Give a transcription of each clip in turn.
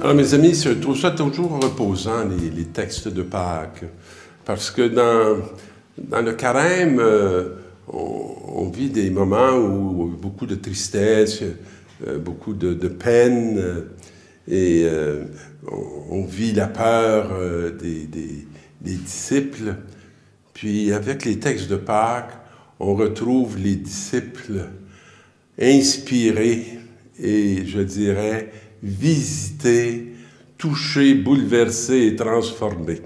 Alors, mes amis, je trouve ça toujours reposant, les textes de Pâques, parce que dans le carême, on vit des moments où beaucoup de tristesse, beaucoup de peine, et on vit la peur des disciples. Puis, avec les textes de Pâques, on retrouve les disciples inspirés et, je dirais, visités, touchés, bouleversés et transformés.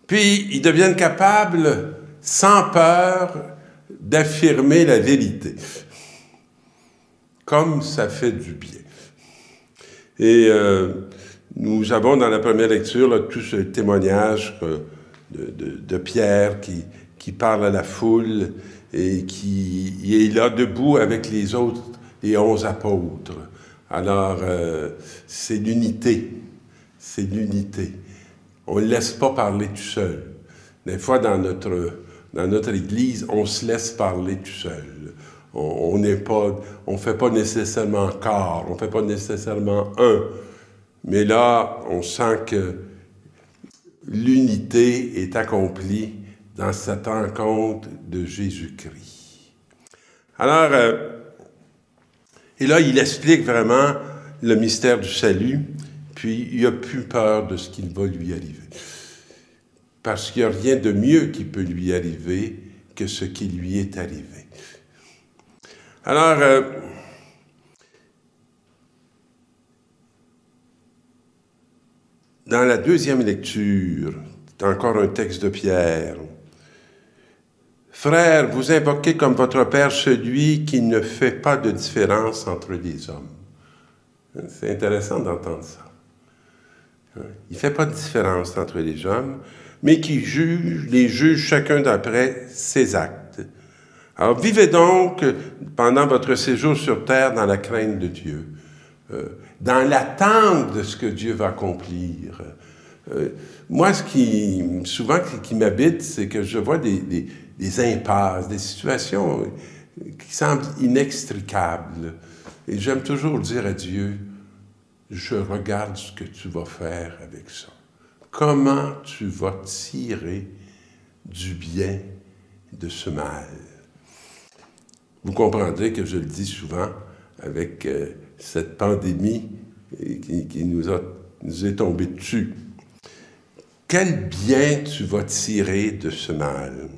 Puis, ils deviennent capables, sans peur, d'affirmer la vérité, comme ça fait du bien. Et nous avons dans la première lecture là, tout ce témoignage de Pierre qui parle à la foule et qui est là debout avec les autres, les 11 apôtres. Alors, c'est l'unité. C'est l'unité. On ne laisse pas parler tout seul. Des fois, dans notre Église, on se laisse parler tout seul. On ne fait pas nécessairement corps, on ne fait pas nécessairement un. Mais là, on sent que l'unité est accomplie dans cette rencontre de Jésus-Christ. Alors, et là, il explique vraiment le mystère du salut, puis il n'a plus peur de ce qui va lui arriver. Parce qu'il n'y a rien de mieux qui peut lui arriver que ce qui lui est arrivé. Alors, dans la deuxième lecture, c'est encore un texte de Pierre. « Frères, vous invoquez comme votre Père celui qui ne fait pas de différence entre les hommes. » C'est intéressant d'entendre ça. Il ne fait pas de différence entre les hommes, mais qui les juge chacun d'après ses actes. Alors, vivez donc pendant votre séjour sur terre dans la crainte de Dieu, dans l'attente de ce que Dieu va accomplir. Moi, ce qui m'habite, c'est que je vois des impasses, des situations qui semblent inextricables. Et j'aime toujours dire à Dieu, je regarde ce que tu vas faire avec ça. Comment tu vas tirer du bien de ce mal? Vous comprendrez que je le dis souvent avec cette pandémie qui nous est tombée dessus. Quel bien tu vas tirer de ce mal?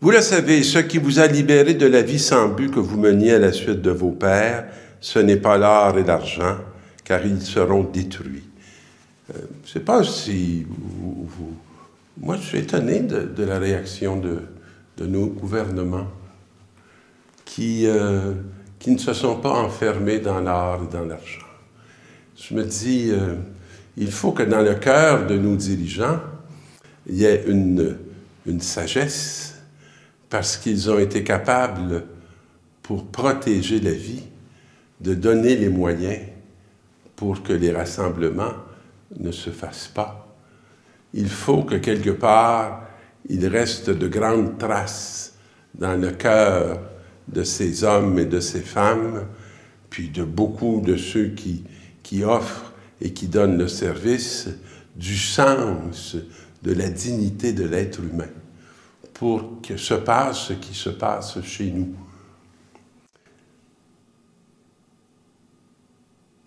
Vous le savez, ce qui vous a libéré de la vie sans but que vous meniez à la suite de vos pères, ce n'est pas l'or et l'argent, car ils seront détruits. Je ne sais pas si moi, je suis étonné de la réaction de nos gouvernements qui ne se sont pas enfermés dans l'or et dans l'argent. Je me dis, il faut que dans le cœur de nos dirigeants, il y ait une sagesse, parce qu'ils ont été capables, pour protéger la vie, de donner les moyens pour que les rassemblements ne se fassent pas. Il faut que quelque part, il reste de grandes traces dans le cœur de ces hommes et de ces femmes, puis de beaucoup de ceux qui offrent et qui donnent le service, du sens de la dignité de l'être humain, pour que se passe ce qui se passe chez nous.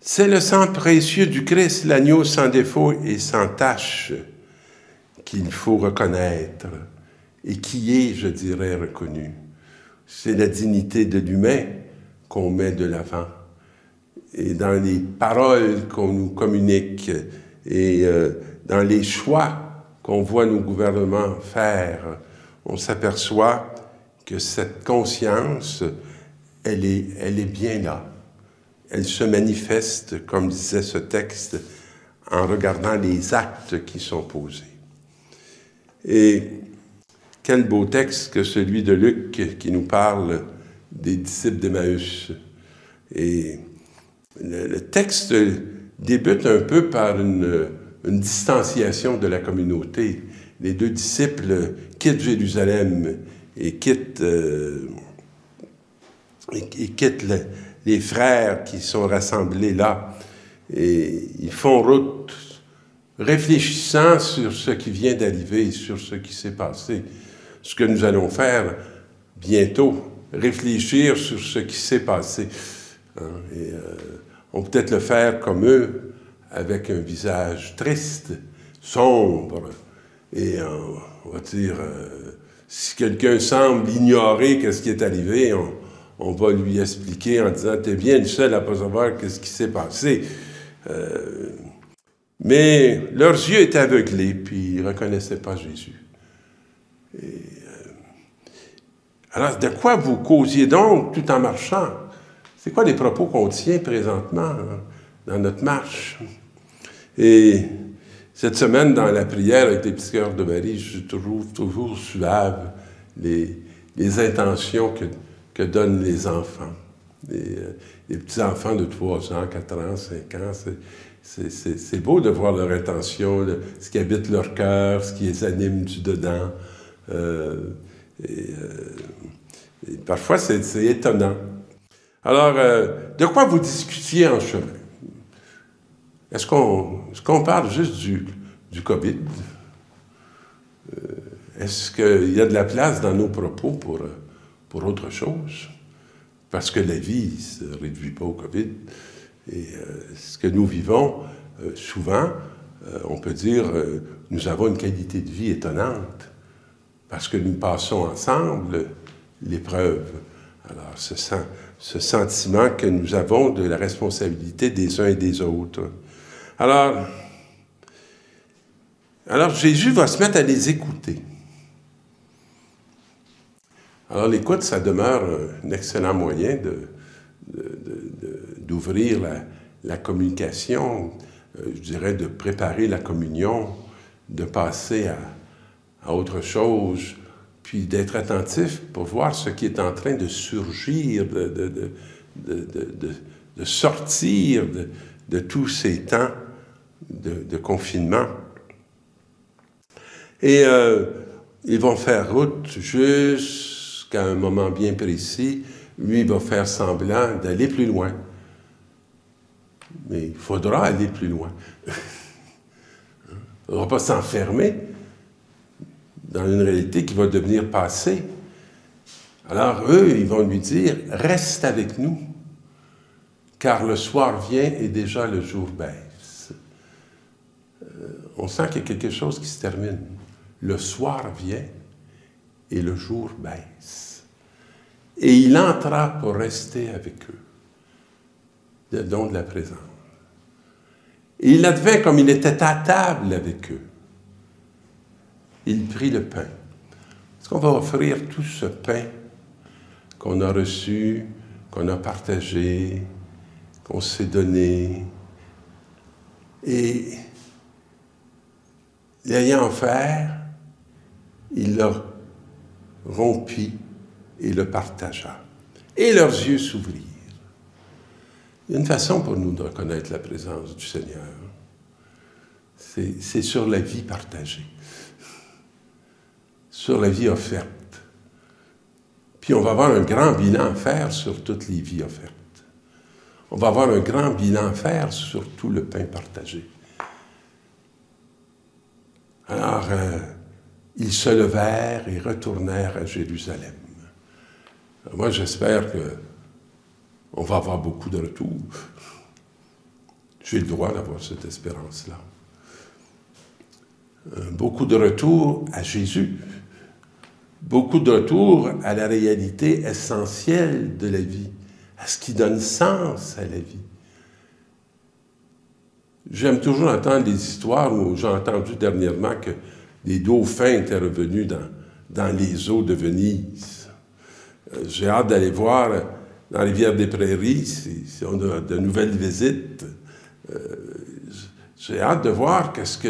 C'est le sang précieux du Christ, l'agneau sans défaut et sans tache, qu'il faut reconnaître et qui est, je dirais, reconnu. C'est la dignité de l'humain qu'on met de l'avant. Et dans les paroles qu'on nous communique et dans les choix qu'on voit nos gouvernements faire, on s'aperçoit que cette conscience, elle est bien là. Elle se manifeste, comme disait ce texte, en regardant les actes qui sont posés. Et quel beau texte que celui de Luc qui nous parle des disciples d'Emmaüs. Et le texte débute un peu par une distanciation de la communauté. Les deux disciples quittent Jérusalem et quittent les frères qui sont rassemblés là. Et ils font route, réfléchissant sur ce qui vient d'arriver, sur ce qui s'est passé. Ce que nous allons faire bientôt, réfléchir sur ce qui s'est passé. Et on peut peut-être le faire comme eux, avec un visage triste, sombre, et on va dire, si quelqu'un semble ignorer ce qui est arrivé, on va lui expliquer en disant « T'es bien le seul à ne pas savoir ce qui s'est passé. » Mais leurs yeux étaient aveuglés, puis ils ne reconnaissaient pas Jésus. Alors, de quoi vous causiez donc tout en marchant? C'est quoi les propos qu'on tient présentement dans notre marche? Et cette semaine, dans la prière avec les petits cœurs de Marie, je trouve toujours suave les intentions que donnent les enfants. Les petits-enfants de 3 ans, 4 ans, 5 ans, c'est beau de voir leur intention, ce qui habite leur cœur, ce qui les anime du dedans. Et parfois, c'est étonnant. Alors, de quoi vous discutiez en chemin? Est-ce qu'on parle juste du COVID? Est-ce qu'il y a de la place dans nos propos pour autre chose? Parce que la vie ne se réduit pas au COVID. Et ce que nous vivons, souvent, on peut dire, nous avons une qualité de vie étonnante parce que nous passons ensemble l'épreuve. Alors, ce sentiment que nous avons de la responsabilité des uns et des autres. Alors Jésus va se mettre à les écouter. Alors, l'écoute, ça demeure un excellent moyen d'ouvrir la communication, je dirais de préparer la communion, de passer à autre chose, puis d'être attentif pour voir ce qui est en train de surgir, de sortir de tous ces temps de confinement. Et ils vont faire route jusqu'à un moment bien précis. Lui, il va faire semblant d'aller plus loin. Mais il faudra aller plus loin. Il ne faudra pas s'enfermer dans une réalité qui va devenir passée. Alors, eux, ils vont lui dire, « Reste avec nous, car le soir vient et déjà le jour baisse. » On sent qu'il y a quelque chose qui se termine. Le soir vient et le jour baisse. Et il entra pour rester avec eux. Le don de la présence. Et il advint comme il était à table avec eux. Il prit le pain. Est-ce qu'on va offrir tout ce pain qu'on a reçu, qu'on a partagé, qu'on s'est donné, et l'ayant offert, il le rompit et le partagea. Et leurs yeux s'ouvrirent. Il y a une façon pour nous de reconnaître la présence du Seigneur. C'est sur la vie partagée, sur la vie offerte. Puis on va avoir un grand bilan à faire sur toutes les vies offertes. On va avoir un grand bilan à faire sur tout le pain partagé. Alors, ils se levèrent et retournèrent à Jérusalem. Alors, moi, j'espère qu'on va avoir beaucoup de retours. J'ai le droit d'avoir cette espérance-là. Beaucoup de retours à Jésus. Beaucoup de retours à la réalité essentielle de la vie, à ce qui donne sens à la vie. J'aime toujours entendre des histoires où j'ai entendu dernièrement que des dauphins étaient revenus dans les eaux de Venise. J'ai hâte d'aller voir dans la rivière des Prairies si on a de nouvelles visites. J'ai hâte de voir qu'est-ce que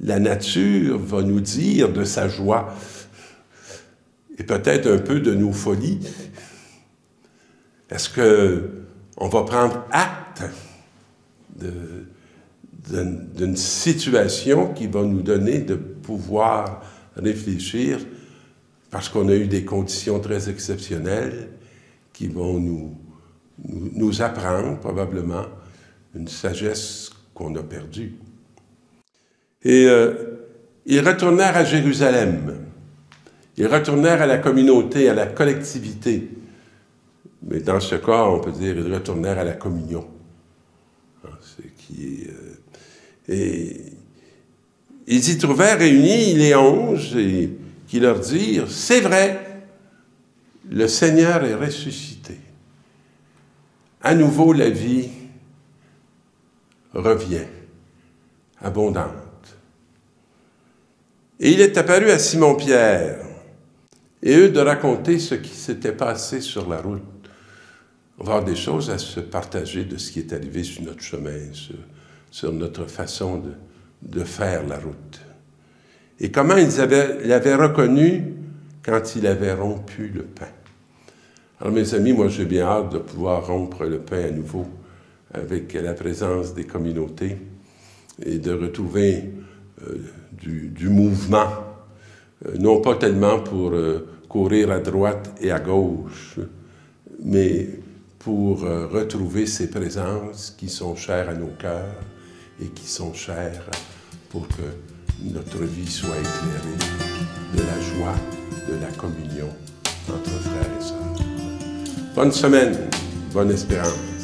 la nature va nous dire de sa joie et peut-être un peu de nos folies. Est-ce qu'on va prendre acte d'une situation qui va nous donner de pouvoir réfléchir parce qu'on a eu des conditions très exceptionnelles qui vont nous nous apprendre probablement une sagesse qu'on a perdue. Et ils retournèrent à Jérusalem. Ils retournèrent à la communauté, à la collectivité. Mais dans ce cas, on peut dire ils retournèrent à la communion. Et ils y trouvèrent réunis les 11 et qui leur dirent, « C'est vrai, le Seigneur est ressuscité. À nouveau, la vie revient, abondante. » Et il est apparu à Simon-Pierre, et eux de raconter ce qui s'était passé sur la route. On va avoir des choses à se partager de ce qui est arrivé sur notre chemin, sur notre façon de faire la route. Et comment ils l'avaient reconnu quand il avait rompu le pain. Alors, mes amis, moi, j'ai bien hâte de pouvoir rompre le pain à nouveau avec la présence des communautés et de retrouver du mouvement, non pas tellement pour courir à droite et à gauche, mais pour retrouver ces présences qui sont chères à nos cœurs et qui sont chères pour que notre vie soit éclairée de la joie, de la communion entre frères et sœurs. Bonne semaine, bonne espérance.